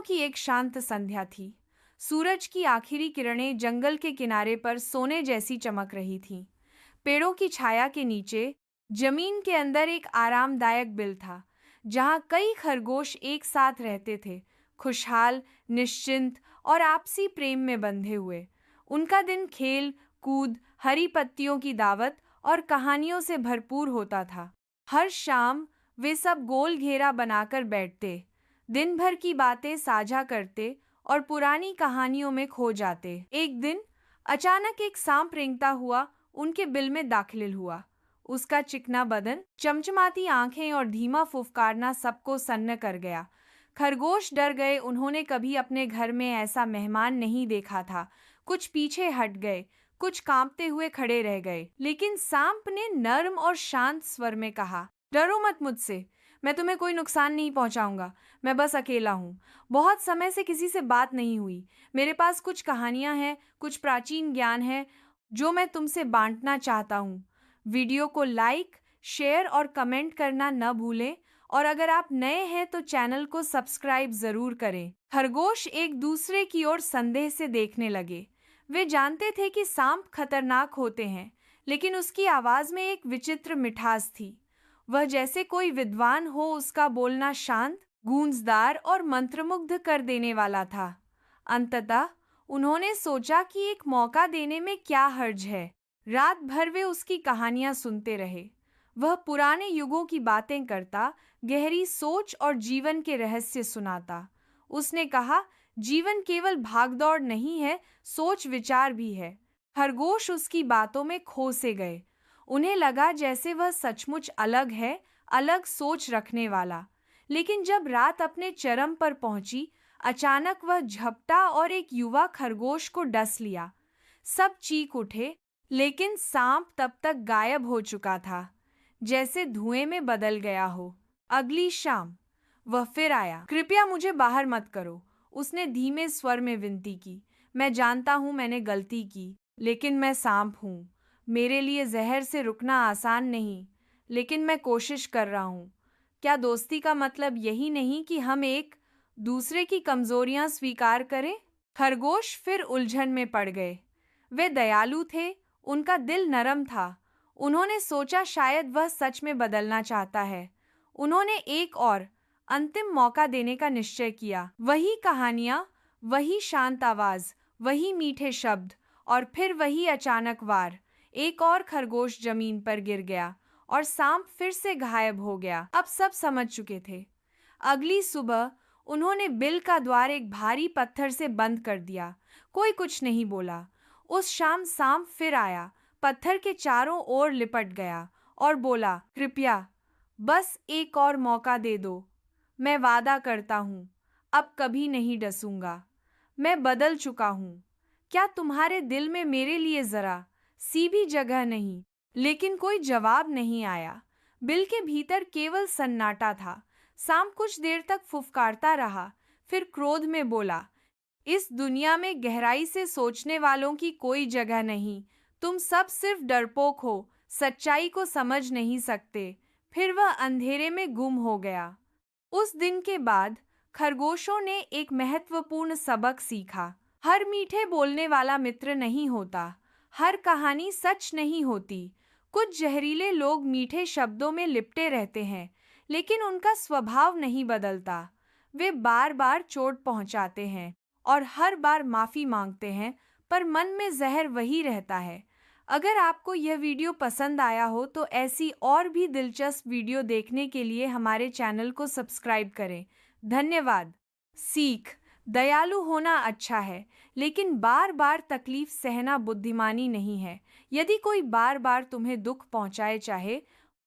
की एक शांत संध्या थी। सूरज की आखिरी किरणें जंगल के किनारे पर सोने जैसी चमक रही थीं। पेड़ों की छाया के नीचे जमीन के अंदर एक आरामदायक बिल था, जहां कई खरगोश एक साथ रहते थे, खुशहाल, निश्चिंत और आपसी प्रेम में बंधे हुए। उनका दिन खेल कूद, हरी पत्तियों की दावत और कहानियों से भरपूर होता था। हर शाम वे सब गोल घेरा बनाकर बैठते, दिन भर की बातें साझा करते और पुरानी कहानियों में खो जाते। एक दिन अचानक एक सांप रेंगता हुआ उनके बिल में दाखिल हुआ। उसका चिकना बदन, चमचमाती आंखें और धीमा फुफकारना सबको सन्न कर गया। खरगोश डर गए, उन्होंने कभी अपने घर में ऐसा मेहमान नहीं देखा था। कुछ पीछे हट गए, कुछ कांपते हुए खड़े रह गए। लेकिन सांप ने नर्म और शांत स्वर में कहा, डरो मत मुझसे, मैं तुम्हें कोई नुकसान नहीं पहुंचाऊंगा। मैं बस अकेला हूँ। बहुत समय से किसी से बात नहीं हुई। मेरे पास कुछ कहानियां हैं, कुछ प्राचीन ज्ञान है जो मैं तुमसे बांटना चाहता हूँ। वीडियो को लाइक, शेयर और कमेंट करना न भूलें, और अगर आप नए हैं तो चैनल को सब्सक्राइब जरूर करें। खरगोश एक दूसरे की ओर संदेह से देखने लगे। वे जानते थे कि सांप खतरनाक होते हैं, लेकिन उसकी आवाज में एक विचित्र मिठास थी। वह जैसे कोई विद्वान हो, उसका बोलना शांत, गूंजदार और मंत्रमुग्ध कर देने वाला था। अंततः उन्होंने सोचा कि एक मौका देने में क्या हर्ज है। रात भर वे उसकी कहानियां सुनते रहे। वह पुराने युगों की बातें करता, गहरी सोच और जीवन के रहस्य सुनाता। उसने कहा, जीवन केवल भागदौड़ नहीं है, सोच विचार भी है। खरगोश उसकी बातों में खो से गए। उन्हें लगा जैसे वह सचमुच अलग है, अलग सोच रखने वाला। लेकिन जब रात अपने चरम पर पहुंची, अचानक वह झपटा और एक युवा खरगोश को डस लिया। सब चीख उठे, लेकिन सांप तब तक गायब हो चुका था, जैसे धुएं में बदल गया हो। अगली शाम वह फिर आया। कृपया मुझे बाहर मत करो, उसने धीमे स्वर में विनती की। मैं जानता हूं मैंने गलती की, लेकिन मैं सांप हूं। मेरे लिए जहर से रुकना आसान नहीं, लेकिन मैं कोशिश कर रहा हूं। क्या दोस्ती का मतलब यही नहीं कि हम एक दूसरे की कमजोरियां स्वीकार करें? खरगोश फिर उलझन में पड़ गए। वे दयालु थे, उनका दिल नरम था। उन्होंने सोचा शायद वह सच में बदलना चाहता है। उन्होंने एक और अंतिम मौका देने का निश्चय किया। वही कहानियां, वही शांत आवाज, वही मीठे शब्द, और फिर वही अचानक वार। एक और खरगोश जमीन पर गिर गया और सांप फिर से गायब हो गया। अब सब समझ चुके थे। अगली सुबह उन्होंने बिल का द्वार एक भारी पत्थर से बंद कर दिया। कोई कुछ नहीं बोला। उस शाम सांप फिर आया, पत्थर के चारों ओर लिपट गया और बोला, कृपया बस एक और मौका दे दो। मैं वादा करता हूँ, अब कभी नहीं डसूंगा। मैं बदल चुका हूँ। क्या तुम्हारे दिल में मेरे लिए जरा सी भी जगह नहीं? लेकिन कोई जवाब नहीं आया। बिल के भीतर केवल सन्नाटा था। सांप कुछ देर तक फुफकारता रहा, फिर क्रोध में बोला, इस दुनिया में गहराई से सोचने वालों की कोई जगह नहीं। तुम सब सिर्फ डरपोक हो, सच्चाई को समझ नहीं सकते। फिर वह अंधेरे में गुम हो गया। उस दिन के बाद खरगोशों ने एक महत्वपूर्ण सबक सीखा। हर मीठे बोलने वाला मित्र नहीं होता। हर कहानी सच नहीं होती। कुछ जहरीले लोग मीठे शब्दों में लिपटे रहते हैं, लेकिन उनका स्वभाव नहीं बदलता। वे बार बार चोट पहुंचाते हैं और हर बार माफी मांगते हैं, पर मन में जहर वही रहता है। अगर आपको यह वीडियो पसंद आया हो तो ऐसी और भी दिलचस्प वीडियो देखने के लिए हमारे चैनल को सब्सक्राइब करें। धन्यवाद। सीख: दयालु होना अच्छा है, लेकिन बार बार तकलीफ सहना बुद्धिमानी नहीं है। यदि कोई बार बार तुम्हें दुख पहुंचाए, चाहे